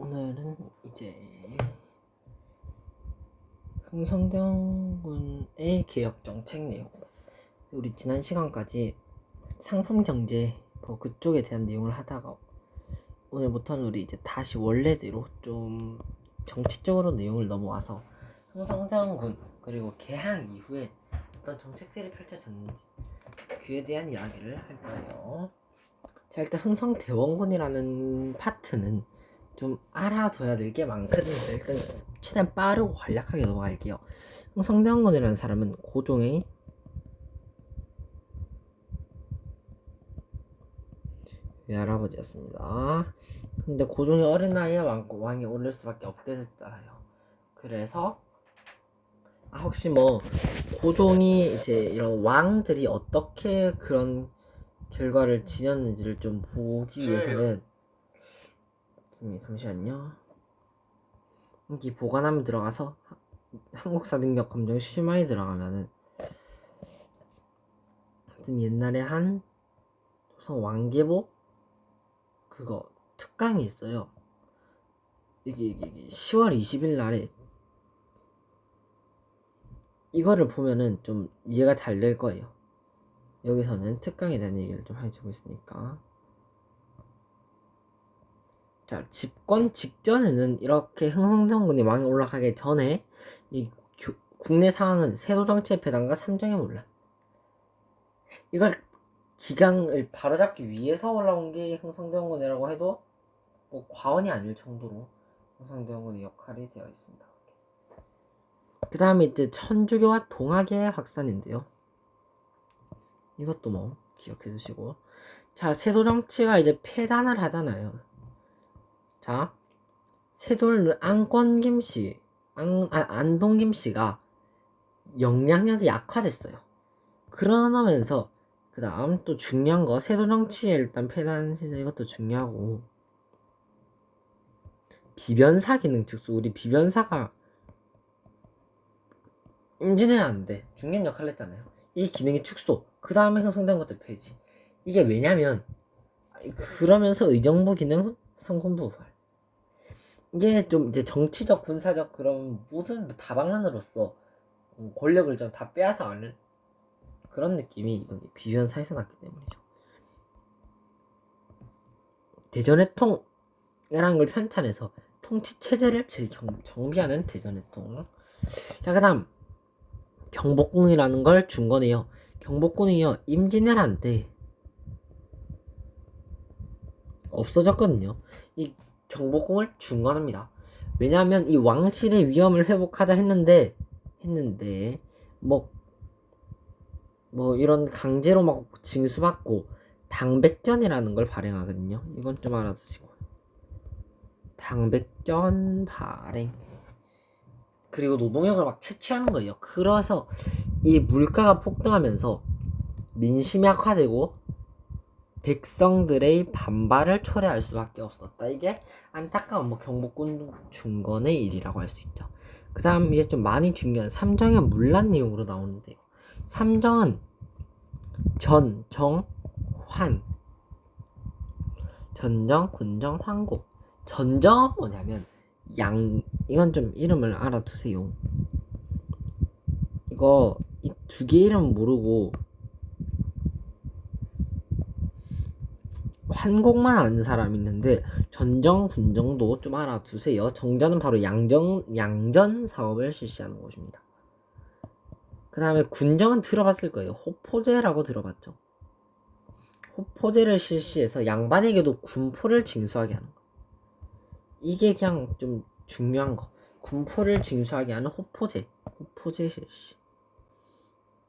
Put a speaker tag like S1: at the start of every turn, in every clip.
S1: 오늘은 이제 흥성대원군의 개혁 정책 내용, 우리 지난 시간까지 상품경제 그쪽에 대한 내용을 하다가 오늘부터는 우리 이제 다시 원래대로 좀 정치적으로 내용을 넘어와서 흥성대원군 그리고 개항 이후에 어떤 정책들이 펼쳐졌는지 그에 대한 이야기를 할 거예요. 자, 일단 흥성대원군이라는 파트는 좀 알아둬야 될 게 많거든요. 일단 최대한 빠르고 간략하게 넘어갈게요. 흥성대원군이라는 사람은 고종의 외할아버지였습니다. 근데 고종이 어린 나이에 왕이 오를 수밖에 없게 됐잖아요. 그래서 혹시 뭐 고종이 이제 이런 왕들이 어떻게 그런 결과를 지녔는지를 좀 보기 위해서는 잠시만요. 이 보관함에 들어가서 한국사 등록 검정 심화에 들어가면은 옛날에 한 조선 왕계보 그거 특강이 있어요. 이게 10월 20일 날에 이거를 보면은 좀 이해가 잘 될 거예요. 여기서는 특강에 대한 얘기를 좀 해주고 있으니까. 자, 집권 직전에는 이렇게 흥성대원군이 왕에 올라가기 전에 이 국내 상황은 세도정치의 배당과 삼정의 논란, 이걸 기강을 바로잡기 위해서 올라온 게 흥성대원군이라고 해도 뭐 과언이 아닐 정도로 흥성대원군의 역할이 되어 있습니다. 그 다음에 이제 천주교와 동학의 확산인데요. 이것도 뭐 기억해 두시고. 자, 세도정치가 이제 폐단을 하잖아요. 자, 세돌 안동김씨가 영향력이 약화됐어요. 그러면서 그 다음 또 중요한 거, 세도정치에 일단 폐단 시대, 이것도 중요하고, 비변사 기능 축소. 우리 비변사가 임진왜란인데 중요한 역할을 했잖아요. 이 기능이 축소, 그 다음에 형성된 것도 폐지. 이게 왜냐면 그러면서 의정부 기능 삼권부 부활, 이게 좀 이제 정치적 군사적 그런 모든 다방면으로서 권력을 좀 다 빼앗아가는 그런 느낌이 여기 비변사에서 났기 때문이죠. 대전의 통이라는 걸 편찬해서 통치 체제를 정비하는 대전의 통. 자, 그다음 경복궁이라는 걸 준 거네요. 경복궁이요, 임진왜란 때 없어졌거든요. 이 경복궁을 중건합니다. 왜냐하면 이 왕실의 위엄을 회복하자 했는데 뭐 이런 강제로 막 징수받고 당백전이라는 걸 발행하거든요. 이건 좀 알아두시고. 당백전 발행. 그리고 노동력을 막 채취하는 거예요. 그래서 이 물가가 폭등하면서 민심이 악화되고 백성들의 반발을 초래할 수밖에 없었다. 이게 안타까운 뭐 경복궁 중건의 일이라고 할 수 있죠. 그 다음 이제 좀 많이 중요한 삼정의 문란 내용으로 나오는데요. 삼정은 전, 정, 환. 전정, 군정, 환국. 전정은 뭐냐면 이건 좀 이름을 알아두세요. 이거 이 두 개 이름 모르고 환곡만 아는 사람 있는데 전정, 군정도 좀 알아두세요. 정전은 바로 양전 사업을 실시하는 곳입니다. 그 다음에 군정은 들어봤을 거예요. 호포제라고 들어봤죠. 호포제를 실시해서 양반에게도 군포를 징수하게 하는 거. 이게 그냥 좀 중요한 거. 군포를 징수하게 하는 호포제 실시.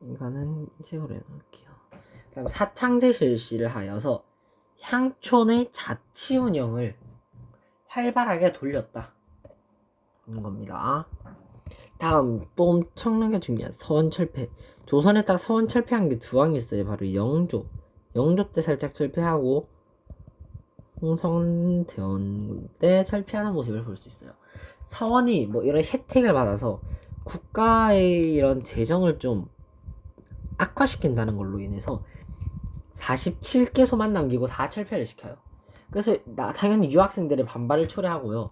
S1: 이거는 이 색으로 해놓을게요. 그 다음에 사창제 실시를 하여서 향촌의 자치 운영을 활발하게 돌렸다 는 겁니다. 다음 또 엄청나게 중요한 서원철폐. 조선에 딱 서원철폐한 게 두 왕이 있어요. 바로 영조 때 살짝 철폐하고 흥성대원 때 철폐하는 모습을 볼 수 있어요. 서원이 뭐 이런 혜택을 받아서 국가의 이런 재정을 좀 악화시킨다는 걸로 인해서 47개소만 남기고 다 철폐를 시켜요. 그래서 당연히 유학생들의 반발을 초래하고요.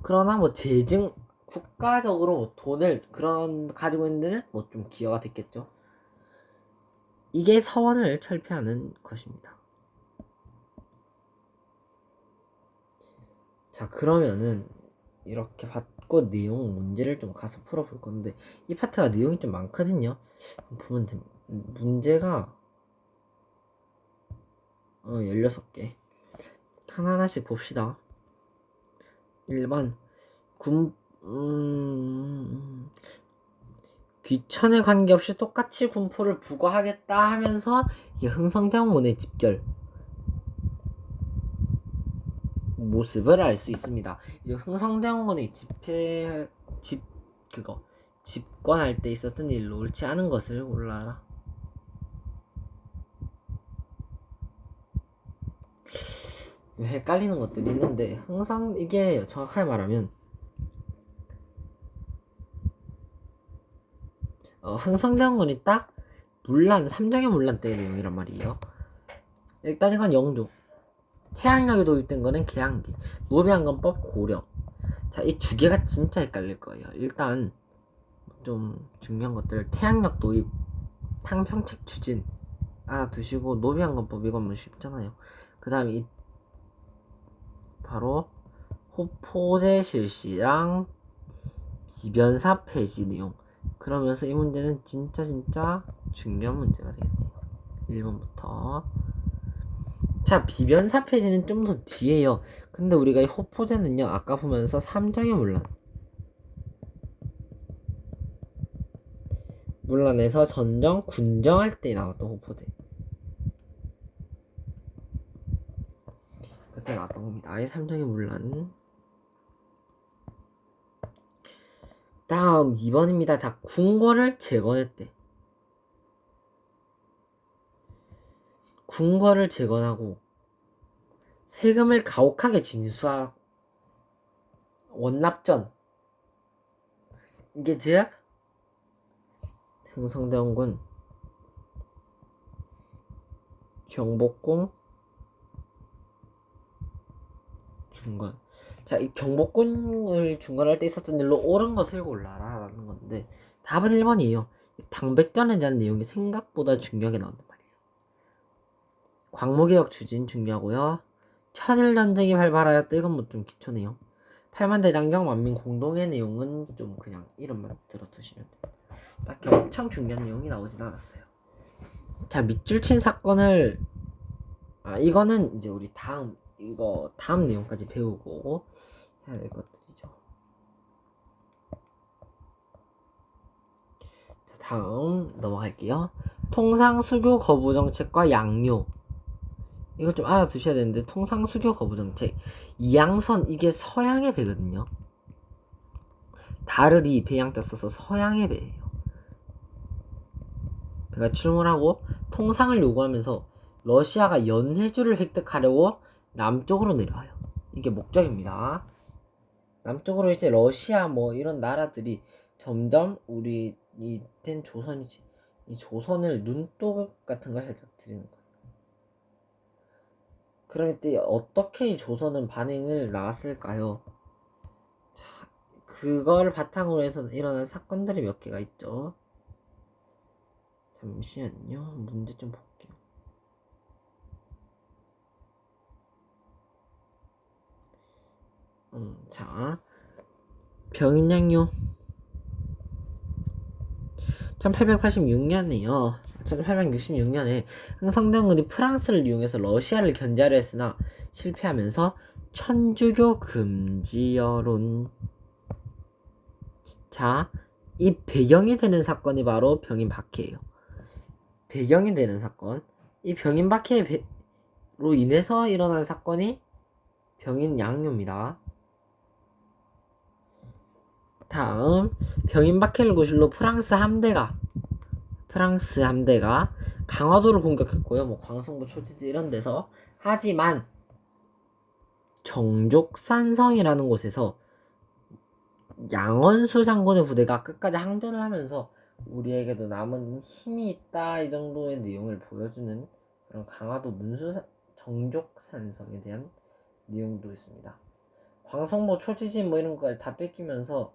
S1: 그러나 뭐 재증 국가적으로 뭐 돈을 그런 가지고 있는 데는 뭐 좀 기여가 됐겠죠. 이게 서원을 철폐하는 것입니다. 자, 그러면은 이렇게 받고 내용 문제를 좀 가서 풀어볼 건데 이 파트가 내용이 좀 많거든요. 보면 됩니다. 문제가 16개. 하나하나씩 봅시다. 1번 귀천에 관계없이 똑같이 군포를 부과하겠다 하면서 이게 흥성대원군의 집결 모습을 알 수 있습니다. 이제 흥성대원군의 집권할 때 있었던 일로 옳지 않은 것을 골라라. 헷갈리는 것들이 있는데 항상 이게 정확하게 말하면 흥성대원군이 딱 문란 삼정의 문란 때의 내용이란 말이에요. 일단 이건 영조. 태양력이 도입된 거는 계양기. 노비한건법 고려. 자, 이 두 개가 진짜 헷갈릴 거예요. 일단 좀 중요한 것들 태양력 도입, 탕평책 추진 알아두시고 노비한건법 이건 뭐 쉽잖아요. 그 다음에 이 바로 호포제 실시랑 비변사 폐지 내용. 그러면서 이 문제는 진짜 중요한 문제가 되겠네요. 1번부터. 자, 비변사 폐지는 좀 더 뒤에요. 근데 우리가 이 호포제는요, 아까 보면서 삼정의 문란에서 전정, 군정할 때 나왔던 호포제. 그때 나왔던 겁니다. 아예 삼정의 문란. 다음 2번입니다. 자, 궁궐을 재건했대. 궁궐을 재건하고 세금을 가혹하게 징수하고 원납전. 이게 즉 흥성대원군 경복궁 중건. 자, 이 경복궁을 중건할 때 있었던 일로 옳은 것을 골라라 라는 건데 답은 1번이에요. 당백전에 대한 내용이 생각보다 중요하게 나온단 말이에요. 광무개혁 추진 중요하고요. 천일전쟁이 발발하였다. 이건 뭐 좀 기초네요. 팔만대장경 만민 공동의 내용은 좀 그냥 이름만 들어두시면 돼요. 딱히 엄청 중요한 내용이 나오진 않았어요. 자, 밑줄친 사건을 이거는 이제 우리 다음 내용까지 배우고 해야 될 것들이죠. 자, 다음 넘어갈게요. 통상수교 거부 정책과 양료. 이거 좀 알아두셔야 되는데 통상수교 거부 정책 이양선 이게 서양의 배거든요. 다르리 배양자 써서 서양의 배예요. 배가 출몰하고 통상을 요구하면서 러시아가 연해주를 획득하려고 남쪽으로 내려와요. 이게 목적입니다. 남쪽으로 이제 러시아 뭐 이런 나라들이 점점 우리 이땐 조선이지. 이 조선을 눈독 같은 걸 살짝 드리는 거예요. 그럴 때 어떻게 이 조선은 반응을 나왔을까요? 자, 그걸 바탕으로 해서 일어난 사건들이 몇 개가 있죠. 잠시만요. 문제 좀 볼게요. 자, 병인양요. 1886년에요. 1866년에 흥성대원군이 프랑스를 이용해서 러시아를 견제하려 했으나 실패하면서 천주교 금지 여론. 자, 이 배경이 되는 사건이 바로 병인 박해예요. 배경이 되는 사건. 이 병인 박해로 인해서 일어난 사건이 병인 양요입니다. 다음 병인 박해를 구실로 프랑스 함대가 강화도를 공격했고요. 뭐 광성부 초지지 이런 데서. 하지만 정족산성이라는 곳에서 양원수 장군의 부대가 끝까지 항전을 하면서 우리에게도 남은 힘이 있다 이 정도의 내용을 보여주는 그런 강화도 정족산성에 대한 내용도 있습니다. 광성보 초지진 뭐 이런 거까지 다 뺏기면서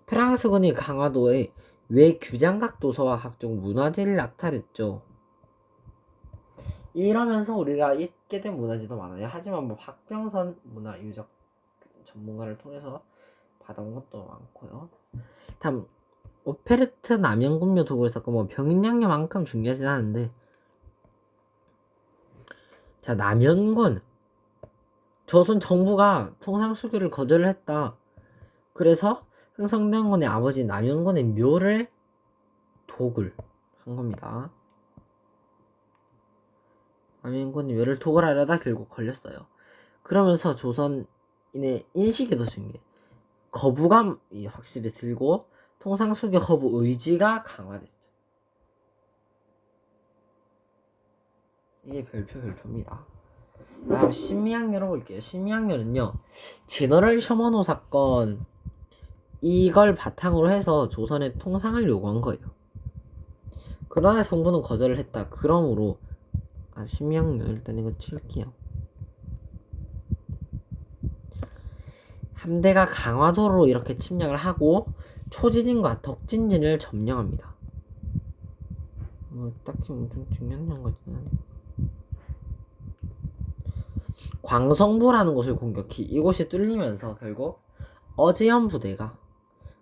S1: 프랑스군이 강화도에 외규장각 도서와 각종 문화재를 약탈했죠. 이러면서 우리가 잊게 된 문화재도 많아요. 하지만 뭐 박병선 문화유적 전문가를 통해서 받아온 것도 많고요. 다음 오페르트 남영군묘 도굴 사건, 뭐 병인양요만큼 중요하진 않은데, 자, 남영군 조선 정부가 통상수교를 거절을 했다. 그래서 흥성대원군의 아버지 남영군의 묘를 도굴한 겁니다. 남영군의 묘를 도굴하려다 결국 걸렸어요. 그러면서 조선인의 인식에도 중요해. 거부감이 확실히 들고 통상수교 거부 의지가 강화됐죠. 이게 별표입니다. 다음 신미양요로 볼게요. 신미양요는요, 제너럴 셔먼호 사건, 이걸 바탕으로 해서 조선의 통상을 요구한 거예요. 그러나 정부는 거절을 했다. 그러므로 신미양요 일단 이거 칠게요. 함대가 강화도로 이렇게 침략을 하고 초지진과 덕진진을 점령합니다. 딱히 엄청 중요한 거지는 않아요. 광성보라는 곳을 공격히 이곳이 뚫리면서 결국 어제현 부대가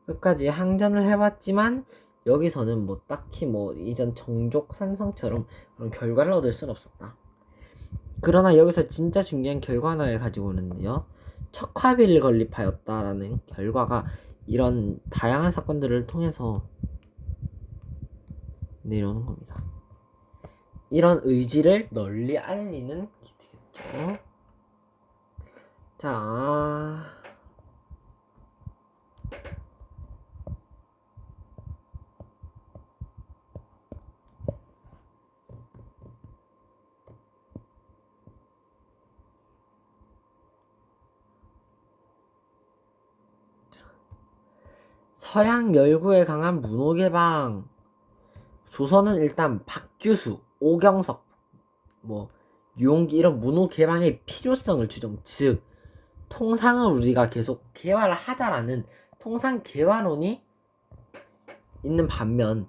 S1: 끝까지 항전을 해봤지만 여기서는 뭐 딱히 뭐 이전 정족 산성처럼 그런 결과를 얻을 수는 없었다. 그러나 여기서 진짜 중요한 결과 하나를 가지고 오는데요, 척화비를 건립하였다라는 결과가 이런 다양한 사건들을 통해서 내려오는 겁니다. 이런 의지를 널리 알리는 기트겠죠. 자, 서양 열구에 강한 문호개방. 조선은 일단 박규수, 오경석, 뭐 유용기 이런 문호개방의 필요성을 주장. 즉 통상을 우리가 계속 개화를 하자라는 통상 개화론이 있는 반면,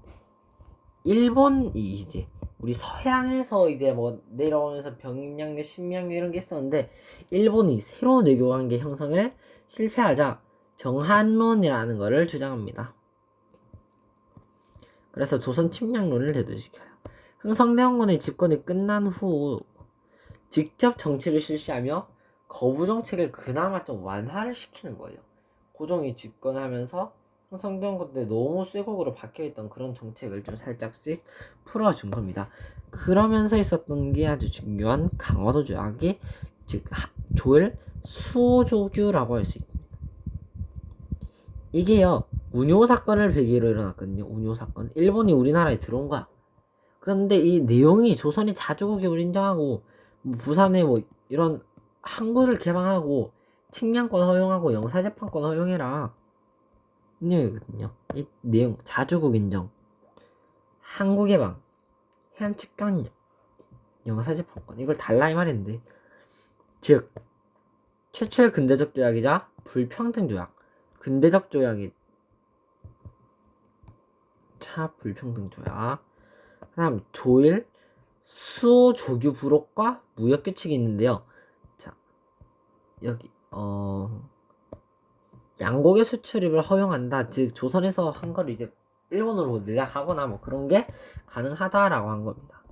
S1: 일본이 이제 우리 서양에서 이제 뭐 내려오면서 병인양요, 신명요 이런 게 있었는데, 일본이 새로운 외교관계 형성을 실패하자 정한론이라는 것을 주장합니다. 그래서 조선 침략론을 대두시켜요. 흥성대원군의 집권이 끝난 후 직접 정치를 실시하며 거부 정책을 그나마 좀 완화를 시키는 거예요. 고종이 집권하면서 흥성대원군 때 너무 쇠곡으로 박혀있던 그런 정책을 좀 살짝씩 풀어준 겁니다. 그러면서 있었던 게 아주 중요한 강화도 조약이, 즉 조일 수조규라고 할 수 있습니다. 이게요, 운요 사건을 계기로 일어났거든요. 운요 사건. 일본이 우리나라에 들어온 거야. 그런데 이 내용이 조선이 자주국임을 인정하고 뭐 부산에 뭐 이런 항구를 개방하고 측량권 허용하고 영사재판권 허용해라, 이 내용이거든요. 이 내용, 자주국 인정, 항구 개방, 해안 측량력, 영사재판권, 이걸 달라 이 말인데, 즉 최초의 근대적 조약이자 불평등 조약. 근대적 조약이 불평등 조약. 그 다음 조일 수조규 부록과 무역 규칙이 있는데요. 자, 여기 양고기 수출입을 허용한다. 즉 조선에서 한 거를 이제 일본으로 늘락하거나 뭐 그런 게 가능하다라고 한 겁니다.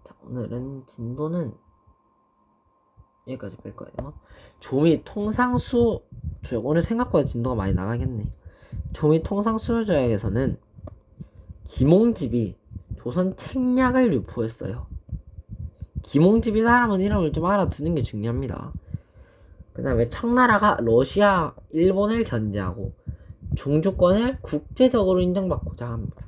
S1: 자, 오늘은 진도는 여기까지 뺄 거예요. 조미 통상수 조약. 오늘 생각보다 진도가 많이 나가겠네. 조미 통상수 조약에서는 김홍집이 조선 책략을 유포했어요. 김홍집이 사람은 이름을 좀 알아두는 게 중요합니다. 그 다음에 청나라가 러시아, 일본을 견제하고 종주권을 국제적으로 인정받고자 합니다.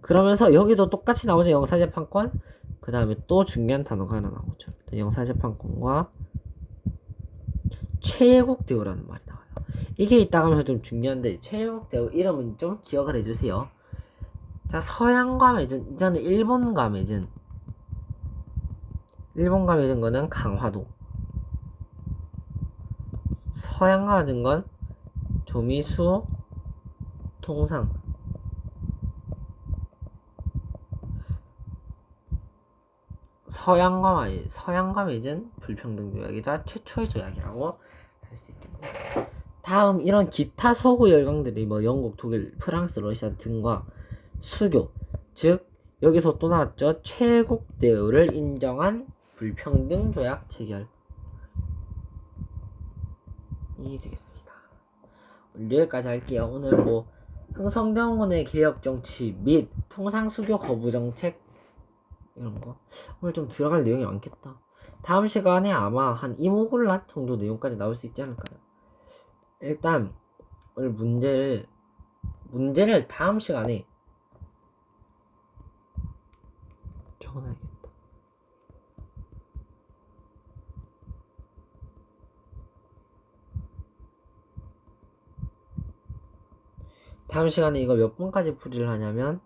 S1: 그러면서 여기도 똑같이 나오죠. 영사재판권. 그 다음에 또 중요한 단어가 하나 나오죠. 영사재판권과 최애국 대우라는 말이 나와요. 이게 있다가 하면서 좀 중요한데, 최애국 대우 이름은 좀 기억을 해주세요. 자, 서양과 맺은, 이전에 일본과 맺은 일본과 맺은 거는 강화도, 서양과 맺은 건 조미수, 통상. 서양과 맺은 불평등 조약이자 최초의 조약이라고 할 수 있겠네요. 다음 이런 기타 서구 열강들이 뭐 영국, 독일, 프랑스, 러시아 등과 수교, 즉 여기서 또 나왔죠. 최국 대우를 인정한 불평등 조약 체결이 되겠습니다. 여기까지 할게요. 오늘 뭐 흥성대원군의 개혁 정치 및 통상수교 거부 정책 이런 거 오늘 좀 들어갈 내용이 많겠다. 다음 시간에 아마 한 이모군란 정도 내용까지 나올 수 있지 않을까요? 일단 오늘 문제를 다음 시간에 적어놔야겠다. 다음 시간에 이거 몇 번까지 풀이를 하냐면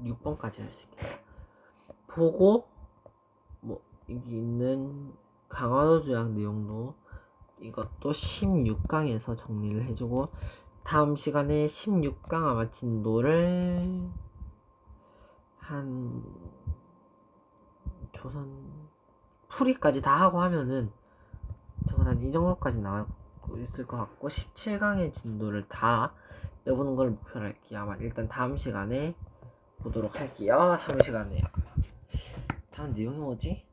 S1: 6번까지 할 수 있게 보고 뭐 여기 있는 강화도 조약 내용도 이것도 16강에서 정리를 해주고 다음 시간에 16강 아마 진도를 한 조선 풀이까지 다 하고 하면은 저건 한 이 정도까지 나가고 있을 것 같고 17강의 진도를 다 내보는 걸 목표로 할게요. 아마 일단 다음 시간에 보도록 할게요. 다음 시간에 다음 내용이 뭐지?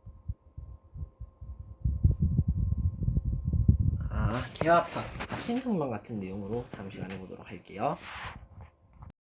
S1: 개화파 신청만 같은 내용으로 다음 시간에 보도록 할게요.